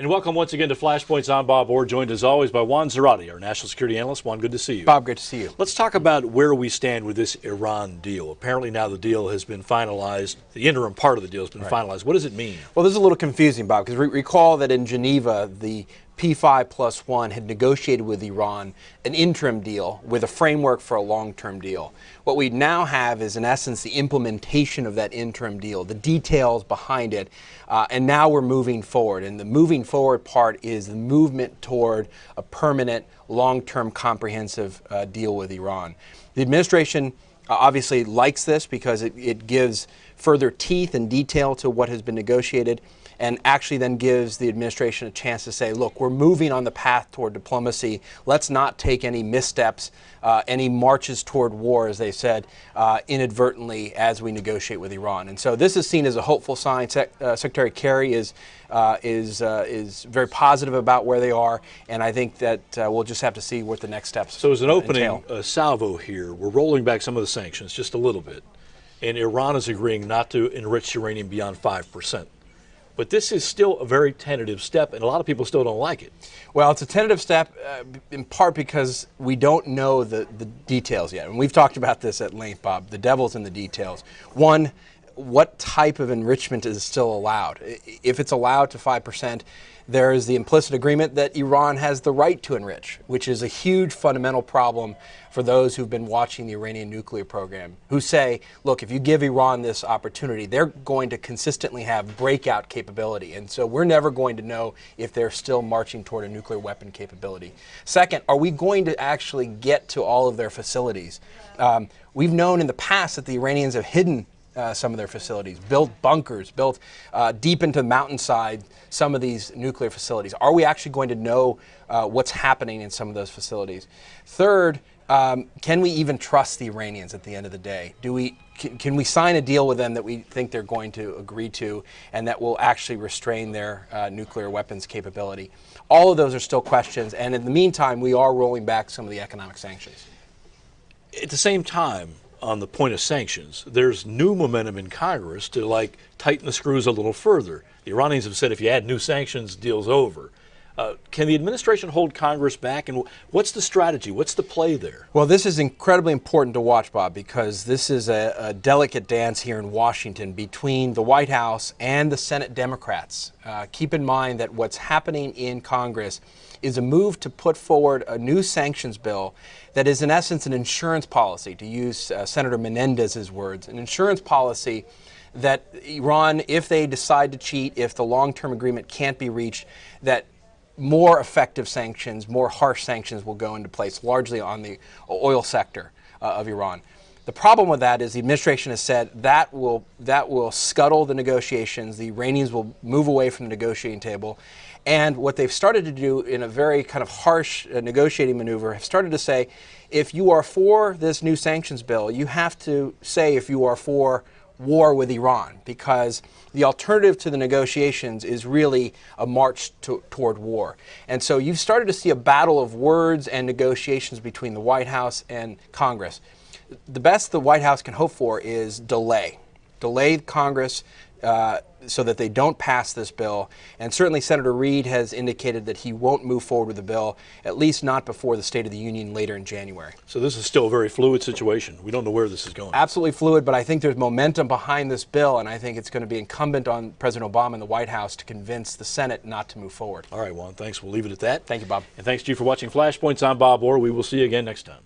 And welcome once again to Flashpoints. I'm Bob Orr, joined as always by Juan Zarate, our national security analyst. Juan, good to see you. Bob, great to see you. Let's talk about where we stand with this Iran deal. Apparently now the deal has been finalized. The interim part of the deal has been finalized. What does it mean? Well, this is a little confusing, Bob, because recall that in Geneva, the P5+1 had negotiated with Iran an interim deal with a framework for a long-term deal. What we now have is, in essence, the implementation of that interim deal, the details behind it, and now we're moving forward. And the moving forward part is the movement toward a permanent, long-term, comprehensive deal with Iran. The administration obviously likes this because it gives further teeth and detail to what has been negotiated, and actually then gives the administration a chance to say, look, we're moving on the path toward diplomacy. Let's not take any missteps, any marches toward war, as they said, inadvertently as we negotiate with Iran. And so this is seen as a hopeful sign. Secretary Kerry is very positive about where they are, and I think that we'll just have to see what the next steps So as an opening entail. salvo here, we're rolling back some of the sanctions just a little bit, and Iran is agreeing not to enrich uranium beyond 5%. But this is still a very tentative step, and a lot of people still don't like it. Well, it's a tentative step in part because we don't know the details yet. And we've talked about this at length, Bob. The devil's in the details. One, what type of enrichment is still allowed? If it's allowed to 5%, there is the implicit agreement that Iran has the right to enrich, which is a huge fundamental problem for those who've been watching the Iranian nuclear program, who say, look, if you give Iran this opportunity, they're going to consistently have breakout capability. And so we're never going to know if they're still marching toward a nuclear weapon capability. Second, are we going to actually get to all of their facilities? We've known in the past that the Iranians have hidden some of their facilities, built bunkers, built deep into the mountainside some of these nuclear facilities. Are we actually going to know what's happening in some of those facilities? Third, can we even trust the Iranians at the end of the day? Can we sign a deal with them that we think they're going to agree to and that will actually restrain their nuclear weapons capability? All of those are still questions, and in the meantime, we are rolling back some of the economic sanctions. At the same time, on the point of sanctions, there's new momentum in Congress to tighten the screws a little further. The Iranians have said if you add new sanctions, deal's over. Can the administration hold Congress back, and what's the strategy? What's the play there? Well, this is incredibly important to watch, Bob, because this is a delicate dance here in Washington between the White House and the Senate Democrats. Keep in mind that what's happening in Congress is a move to put forward a new sanctions bill that is in essence an insurance policy, to use Senator Menendez's words, an insurance policy that Iran, if they decide to cheat, if the long-term agreement can't be reached, that more effective sanctions, more harsh sanctions will go into place, largely on the oil sector of Iran. The problem with that is the administration has said that will scuttle the negotiations. The Iranians will move away from the negotiating table. And what they've started to do in a very kind of harsh negotiating maneuver, have started to say, if you are for this new sanctions bill, you have to say if you are for war with Iran, because the alternative to the negotiations is really a march toward war. And so you've started to see a battle of words and negotiations between the White House and Congress. The best the White House can hope for is delay Congress so that they don't pass this bill. And certainly Senator Reid has indicated that he won't move forward with the bill, at least not before the State of the Union later in January. So this is still a very fluid situation. We don't know where this is going. Absolutely fluid, but I think there's momentum behind this bill, and I think it's going to be incumbent on President Obama and the White House to convince the Senate not to move forward. All right, Juan, thanks. We'll leave it at that. Thank you, Bob. And thanks to you for watching Flashpoints. I'm Bob Orr. We will see you again next time.